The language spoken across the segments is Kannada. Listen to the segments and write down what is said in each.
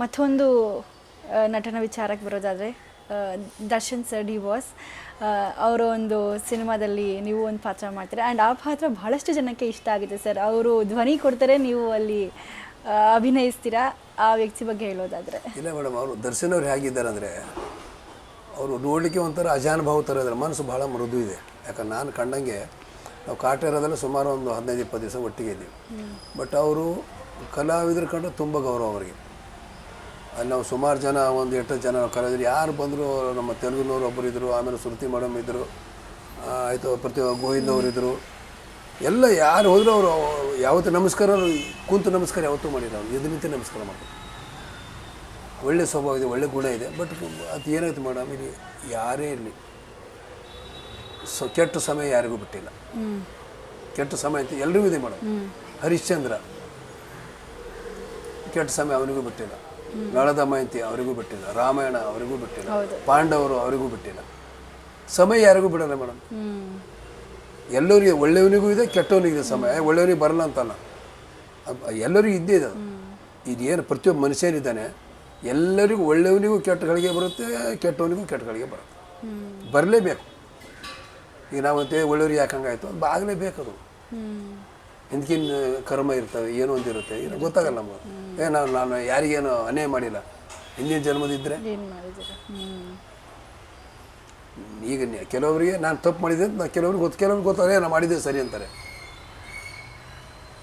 ಮತ್ತೊಂದು ನಟನ ವಿಚಾರಕ್ಕೆ ಬರೋದಾದರೆ ದರ್ಶನ್ ಸರ್ ಡಿವೋರ್ಸ್ ಅವರ ಒಂದು ಸಿನಿಮಾದಲ್ಲಿ ನೀವು ಒಂದು ಪಾತ್ರ ಮಾಡ್ತೀರಾ ಆ್ಯಂಡ್ ಆ ಪಾತ್ರ ಬಹಳಷ್ಟು ಜನಕ್ಕೆ ಇಷ್ಟ ಆಗಿದೆ ಸರ್. ಅವರು ಧ್ವನಿ ಕೊಡ್ತಾರೆ, ನೀವು ಅಲ್ಲಿ ಅಭಿನಯಿಸ್ತೀರಾ. ಆ ವ್ಯಕ್ತಿ ಬಗ್ಗೆ ಹೇಳೋದಾದರೆ? ಇಲ್ಲ ಮೇಡಮ್, ಅವರು ದರ್ಶನ್ ಅವ್ರು ಹೇಗಿದ್ದಾರೆ ಅಂದರೆ, ಅವರು ನೋಡಲಿಕ್ಕೆ ಒಂಥರ ಅಜಾನುಭಾವ ಥರ ಇದ್ದಾರೆ. ಮನಸ್ಸು ಭಾಳ ಮೃದು ಇದೆ. ಯಾಕಂದ್ರೆ ನಾನು ಕಂಡಂಗೆ ನಾವು ಕಾಟ ಇರೋದೆಲ್ಲ ಸುಮಾರು ಒಂದು 15-20 ದಿವಸ ಒಟ್ಟಿಗೆ ಇದ್ದೀವಿ. ಬಟ್ ಅವರು ಕಲಾವಿದರು ಕಂಡು ತುಂಬ ಗೌರವ ಅವರಿಗೆ. ಅಲ್ಲಿ ನಾವು ಸುಮಾರು ಜನ, ಒಂದು 8 ಜನ ಕಲಾವಿದರು ಯಾರು ಬಂದರೂ, ನಮ್ಮ ತೆಲುಗಿನವ್ರು ಒಬ್ಬರು ಇದ್ದರು, ಆಮೇಲೆ ಶ್ರುತಿ ಮೇಡಮ್ ಇದ್ದರು, ಆಯಿತು ಪ್ರತಿ ಗೋವಿಂದ್ ಅವರಿದ್ದರು, ಎಲ್ಲ ಯಾರು ಹೋದರೂ ಅವರು ಯಾವತ್ತೂ ನಮಸ್ಕಾರ, ಕುಂತು ನಮಸ್ಕಾರ ಯಾವತ್ತೂ ಮಾಡಿಲ್ಲ. ಅವ್ರು ಎದ್ದು ನಿಂತು ನಮಸ್ಕಾರ ಮಾಡ್ತಾರೆ. ಒಳ್ಳೆ ಸ್ವಭಾವ ಇದೆ, ಒಳ್ಳೆ ಗುಣ ಇದೆ. ಬಟ್ ಅದು ಏನಾಯ್ತು ಮೇಡಮ್, ಇಲ್ಲಿ ಯಾರೇ ಇರಲಿ ಕೆಟ್ಟ ಸಮಯ ಯಾರಿಗೂ ಬಿಟ್ಟಿಲ್ಲ. ಕೆಟ್ಟ ಸಮಯ ಅಂತ ಎಲ್ರಿಗೂ ಇದೆ ಮೇಡಮ್. ಹರಿಶ್ಚಂದ್ರ ಕೆಟ್ಟ ಸಮಯ ಅವನಿಗೂ ಬಿಟ್ಟಿಲ್ಲ. ನಳದಮಯಂತಿ ಅವರಿಗೂ ಬಿಟ್ಟಿಲ್ಲ. ರಾಮಾಯಣ ಅವರಿಗೂ ಬಿಟ್ಟಿಲ್ಲ. ಪಾಂಡವರು ಅವರಿಗೂ ಬಿಟ್ಟಿಲ್ಲ. ಸಮಯ ಯಾರಿಗೂ ಬಿಡಲ್ಲ ಮೇಡಮ್. ಎಲ್ಲರಿಗೂ, ಒಳ್ಳೆಯವನಿಗೂ ಇದೆ, ಕೆಟ್ಟವನಿಗೂ ಇದೆ ಸಮಯ. ಒಳ್ಳೆಯವನಿಗೆ ಬರಲ್ಲ ಅಂತಲ್ಲ, ಎಲ್ಲರಿಗೂ ಇದ್ದೇ ಇದೆ. ಇದೇನು ಪ್ರತಿಯೊಬ್ಬ ಮನುಷ್ಯನಿದ್ದಾನೆ, ಎಲ್ಲರಿಗೂ ಒಳ್ಳೆಯವನಿಗೂ ಕೆಟ್ಟಗಳಿಗೆ ಬರುತ್ತೆ, ಕೆಟ್ಟವನಿಗೂ ಕೆಟ್ಟಗಳಿಗೆ ಬರುತ್ತೆ. ಬರಲೇಬೇಕು. ಈಗ ನಾವಂತೆ ಒಳ್ಳೆಯವ್ರಿಗೆ ಯಾಕೆ ಹಂಗಾಯ್ತು, ಅದು ಆಗಲೇಬೇಕು. ಅದು ಹಿಂದಕ್ಕಿನ ಕರ್ಮ ಇರ್ತವೆ, ಏನೋ ಒಂದು ಇರುತ್ತೆ, ಏನೋ ಗೊತ್ತಾಗಲ್ಲ ನಮಗೆ. ನಾನು ಯಾರಿಗೇನು ಅನ್ಯಾಯ ಮಾಡಿಲ್ಲ. ಹಿಂದಿನ ಜನ್ಮದಿದ್ದರೆ ಈಗ ಕೆಲವರಿಗೆ ನಾನು ತಪ್ಪು ಮಾಡಿದ್ದೆ ಅಂತ ಕೆಲವ್ರಿಗೆ ಗೊತ್ತಾಗಲ್ಲ, ನಾನು ಮಾಡಿದ್ದೆ ಸರಿ ಅಂತಾರೆ.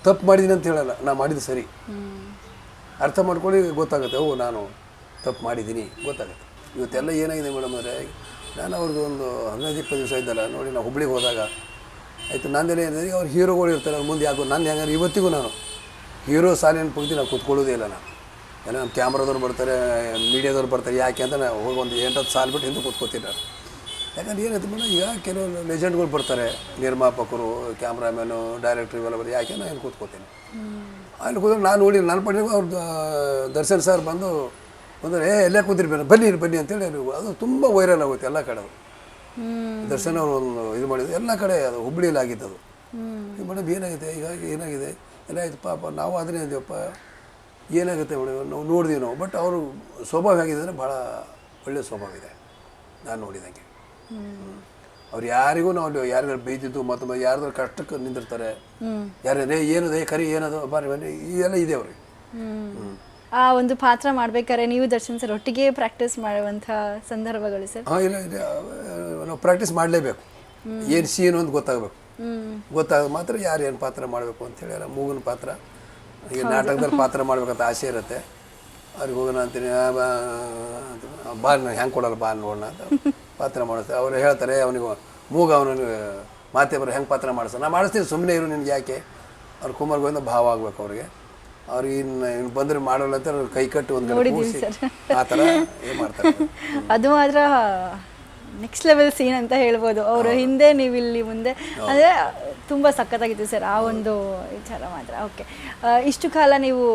ತಪ್ಪು ಮಾಡಿದ್ದೀನಿ ಅಂತ ಹೇಳಲ್ಲ, ನಾನು ಮಾಡಿದ್ದು ಸರಿ ಅರ್ಥ ಮಾಡ್ಕೊಳ್ಳಿ, ಗೊತ್ತಾಗುತ್ತೆ. ಓ ನಾನು ತಪ್ಪು ಮಾಡಿದ್ದೀನಿ ಗೊತ್ತಾಗುತ್ತೆ. ಇವತ್ತೆಲ್ಲ ಏನಾಗಿದೆ ಮೇಡಮ್ ಅಂದರೆ, ನಾನು ಅವ್ರದ್ದು ಒಂದು 15-20 ದಿವಸ ಇದ್ದಲ್ಲ ನೋಡಿ, ನಾವು ಹುಬ್ಳಿಗೆ ಹೋದಾಗ ಆಯಿತು, ನಂದೇನೆ ಏನಿದೆ, ಅವ್ರು ಹೀರೋಗಳು ಇರ್ತಾರೆ, ಅವ್ರ ಮುಂದೆ ಯಾಕೋ ನಾನು ಹೆಂಗಾರೆ ಇವತ್ತಿಗೂ ನಾನು ಹೀರೋ ಸಾಲಿನ ಪೂರ್ತಿ ನಾವು ಕೂತ್ಕೊಳ್ಳೋದೇ ಇಲ್ಲ. ನಾನು ಎಲ್ಲ ನಮ್ಮ ಕ್ಯಾಮ್ರಾದವ್ರು ಬರ್ತಾರೆ, ಮೀಡಿಯಾದವ್ರು ಬರ್ತಾರೆ, ಯಾಕೆ ಅಂತ ನಾವು ಹೋಗಿ ಒಂದು 8-10 ಸಾಲು ಬಿಟ್ಟು ಹಿಂದೆ ಕೂತ್ಕೋತೀನಿ ನಾನು. ಯಾಕಂದ್ರೆ ಏನಾಯ್ತು ಮೇಡಮ್, ಈಗ ಕೆಲವು ಲೆಜೆಂಡ್ಗಳು ಬರ್ತಾರೆ, ನಿರ್ಮಾಪಕರು, ಕ್ಯಾಮ್ರಾಮ್ಯಾನು, ಡೈರೆಕ್ಟ್ರು ಇವೆಲ್ಲ ಬರ್ತಾರೆ, ಯಾಕೆ ನಾನು ಇಲ್ಲಿ ಕೂತ್ಕೋತೀನಿ. ಅಲ್ಲಿ ಕೂತ್ಕೊಂಡು ನಾನು ನೋಡಿ ನಾನು ಪಡೆದ ಅವ್ರದ್ದು ದರ್ಶನ್ ಸರ್ ಬಂದು ಎಲ್ಲೇ ಕೂತಿರ್ಬೇಕು, ಬನ್ನಿ ಅಂತೇಳಿ ಅದು ತುಂಬ ವೈರಲ್ ಆಗುತ್ತೆ ಎಲ್ಲ ಕಡೆ. ದರ್ಶನ್ ಅವರು ಒಂದು ಇದು ಮಾಡಿದ್ರು ಎಲ್ಲ ಕಡೆ, ಅದು ಹುಬ್ಳಿಯಲ್ಲಿ ಆಗಿದ್ದದು. ಈಗ ಮೇಡಮ್ ಏನಾಗಿದೆ, ಹೀಗಾಗಿ ಏನಾಗಿದೆ ಎಲ್ಲ ಆಯ್ತು ಪಾಪ, ನಾವು ಅದನ್ನೇ ಅಂತೀವಪ್ಪ, ಏನಾಗುತ್ತೆ ಮೇಡಮ್ ನಾವು ನೋಡಿದೀವಿ ನಾವು. ಬಟ್ ಅವರು ಸ್ವಭಾವ ಹೇಗಿದೆ ಅಂದರೆ ಭಾಳ ಒಳ್ಳೆಯ ಸ್ವಭಾವ ಇದೆ ನಾನು ನೋಡಿದಂಗೆ. ಅವ್ರು ಯಾರಿಗೂ ನಾವು ಯಾರಿಗಾರು ಬೈದಿದ್ದು, ಮತ್ತೊಮ್ಮೆ ಯಾರ್ದಾರು ಕಷ್ಟಕ್ಕೆ ನಿಂದಿರ್ತಾರೆ, ಯಾರೇ ಏನದು ಕರಿ ಏನದು ಬನ್ನಿ ಇದೆಲ್ಲ ಇದೆ ಅವ್ರಿಗೆ. ಆ ಒಂದು ಪಾತ್ರ ಮಾಡ್ಬೇಕಾದ್ರೆ ನೀವು ದರ್ಶನ್ ಸರ್ ಒಟ್ಟಿಗೆ ಪ್ರಾಕ್ಟೀಸ್ ಮಾಡುವಂಥ ಸಂದರ್ಭಗಳು ಸರ್? ಹಾಂ, ಇಲ್ಲ ನಾವು ಪ್ರಾಕ್ಟೀಸ್ ಮಾಡಲೇಬೇಕು. ಏನು ಸೀನು ಅಂತ ಗೊತ್ತಾಗಬೇಕು. ಗೊತ್ತಾಗ ಮಾತ್ರ ಯಾರು ಏನು ಪಾತ್ರ ಮಾಡಬೇಕು ಅಂತೇಳಿ. ಅಲ್ಲ ಮೂಗಿನ ಪಾತ್ರ, ಈಗ ನಾಟಕದಲ್ಲಿ ಪಾತ್ರ ಮಾಡ್ಬೇಕಂತ ಆಸೆ ಇರುತ್ತೆ. ಅವ್ರಿಗೆ ಹೋಗೋಣ ಅಂತೀನಿ, ಬಾ ಹೆಂಗೆ ಕೊಡಲ್ಲ ಬಾ ನೋಡೋಣ ಅಂತ ಪಾತ್ರ ಮಾಡಿಸ್ತಾರೆ. ಅವ್ರು ಹೇಳ್ತಾರೆ, ಅವನಿಗೆ ಅವನಿಗೆ ಮಾತೆ ಬರೋ ಹೆಂಗೆ ಪಾತ್ರ ಮಾಡಿಸ್ತಾರೆ. ನಾನು ಮಾಡಿಸ್ತೀನಿ, ಸುಮ್ಮನೆ ಇರು, ನಿನ್ಗೆ ಯಾಕೆ. ಅವ್ರು ಕುಮಾರ್ ಗೋವಿಂದ ಭಾವ ಆಗ್ಬೇಕು ಅವ್ರಿಗೆ. ಅವ್ರಿಗೆ ಇನ್ನು ಬಂದರೆ ಮಾಡೋಲ್ಲ ಅಂತ ಕೈ ಕಟ್ಟಿ ಒಂದು ಆ ಥರ ಏನು ಮಾಡ್ತಾರೆ. ಅದು ಮಾತ್ರ ನೆಕ್ಸ್ಟ್ ಲೆವೆಲ್ ಸೀನ್ ಅಂತ ಹೇಳ್ಬೋದು. ಅವರು ಹಿಂದೆ ನೀವು ಇಲ್ಲಿ ಮುಂದೆ, ಅಂದರೆ ತುಂಬ ಸಖತ್ತಾಗಿತ್ತು ಸರ್ ಆ ಒಂದು ವಿಚಾರ ಮಾತ್ರ. ಓಕೆ, ಇಷ್ಟು ಕಾಲ ನೀವು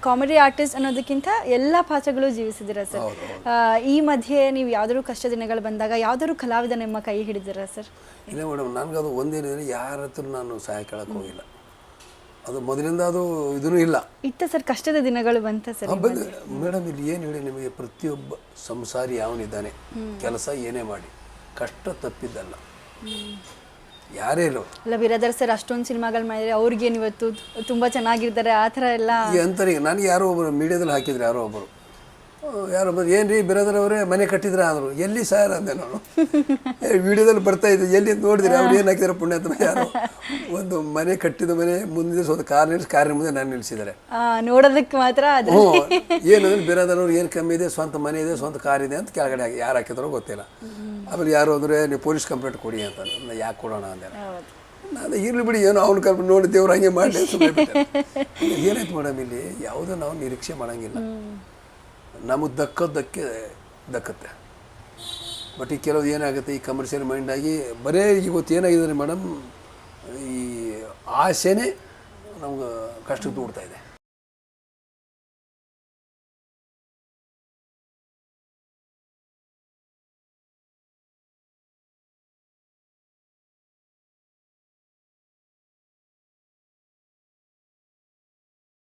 ಕಾಮಿಡಿ ಆರ್ಟಿಸ್ಟ್ ಅನ್ನೋದಕ್ಕಿಂತ ಎಲ್ಲ ಪಾತ್ರಗಳು ಜೀವಿಸಿದ್ದೀರಾ ಸರ್. ಈ ಮಧ್ಯೆ ನೀವು ಯಾವ್ದಾದ್ರು ಕಷ್ಟ ದಿನಗಳು ಬಂದಾಗ ಯಾವ್ದಾದ್ರು ಕಲಾವಿದ ನಿಮ್ಮ ಕೈ ಹಿಡಿದಿರಾ ಸರ್? ಇಲ್ಲ ಮೇಡಮ್, ನನಗದು ಒಂದೇನಿದೆ, ಯಾರ ಹತ್ರ ನಾನು ಸಹಾಯ ಕೇಳಕ್ಕೆ ಹೋಗಿಲ್ಲ. ಅದು ಮೊದಲಿಂದ ಅದು ಇದೂ ಇಲ್ಲ. ಇತ್ತ ಸರ್ ಕಷ್ಟದ ದಿನಗಳು ಬಂತ ಸರ್? ಮೇಡಮ್, ಇಲ್ಲಿ ಏನು ಹೇಳಿ ನಿಮಗೆ, ಪ್ರತಿಯೊಬ್ಬ ಸಂಸಾರಿ ಯಾವನಿದ್ದಾನೆ, ಕೆಲಸ ಏನೇ ಮಾಡಿ ಕಷ್ಟ ತಪ್ಪಿದ್ದಲ್ಲ, ಯಾರೇ ಇಲ್ಲ. ಅಲ್ಲ ಬಿರಾದರ್ ಸರ್ ಅಷ್ಟೊಂದು ಸಿನಿಮಾಗಳು ಮಾಡಿದ್ರೆ ಅವ್ರಿಗೇನು ಇವತ್ತು ತುಂಬ ಚೆನ್ನಾಗಿರ್ತಾರೆ ಆ ಥರ ಎಲ್ಲ ಅಂತಾರೆ. ನನಗೆ ಯಾರೋ ಒಬ್ಬರು ಮೀಡಿಯಾದಲ್ಲಿ ಹಾಕಿದ್ರು, ಯಾರೊಬ್ಬರು ಏನು ರೀ ಬಿರಾದರ್ ಅವರೇ ಮನೆ ಕಟ್ಟಿದ್ರ ಅಂದರು. ಎಲ್ಲಿ ಸರ್ ಅಂದೆ ನಾನು. ವಿಡಿಯೋದಲ್ಲಿ ಬರ್ತಾ ಇದ್ದೆ, ಎಲ್ಲಿ ನೋಡಿದ್ರಿ ಅವ್ರು ಏನು ಹಾಕಿದಾರೆ ಪುಣ್ಯಾತ್ಮ, ಯಾರು ಒಂದು ಮನೆ ಕಟ್ಟಿದ ಮನೆ ಮುಂದೆ ಸ್ವಂತ ಕಾರಿನ ಮುಂದೆ ನಾನು ನಿಲ್ಲಿಸಿದ್ದಾರೆ ನೋಡೋದಕ್ಕೆ ಮಾತ್ರ. ಹ್ಞೂ, ಏನಂದ್ರೆ ಬಿರಾದರ್ ಅವ್ರು ಏನು ಕಮ್ಮಿ ಇದೆ, ಸ್ವಂತ ಮನೆ ಇದೆ, ಸ್ವಂತ ಕಾರ್ ಇದೆ ಅಂತ ಕೆಳಗಡೆ ಯಾರು ಹಾಕಿದಾರೋ ಗೊತ್ತಿಲ್ಲ. ಆಮೇಲೆ ಯಾರು ಅಂದರೆ ನೀವು ಪೊಲೀಸ್ ಕಂಪ್ಲೇಂಟ್ ಕೊಡಿ ಅಂತ. ಯಾಕೆ ಕೊಡೋಣ ಅಂದೆ ನಾನು. ಇರ್ಲಿ ಬಿಡಿ, ಏನೋ ಅವ್ನ ಕಲ್ಪನೆ ನೋಡಿ ದೇವ್ರು ಹಂಗೆ ಮಾಡಿ ಸುಮ್ಮನೆ. ಏನಾಯ್ತು ಮೇಡಮ್, ಇಲ್ಲಿ ಯಾವುದೋ ನಾವು ನಿರೀಕ್ಷೆ ಮಾಡೋಂಗಿಲ್ಲ. ನಮಗೆ ದಕ್ಕತ್ತೆ. ಬಟ್ ಈ ಕೆಲವ್ದು ಏನಾಗುತ್ತೆ, ಈ ಕಮರ್ಷಿಯಲ್ ಮೈಂಡಾಗಿ ಬರೀ ಇವತ್ತು ಏನಾಗಿದೆ ಮೇಡಮ್, ಈ ಆಸೆನೇ ನಮ್ಗೆ ಕಷ್ಟಕ್ಕೆ ದೂಡ್ತಾ ಇದೆ.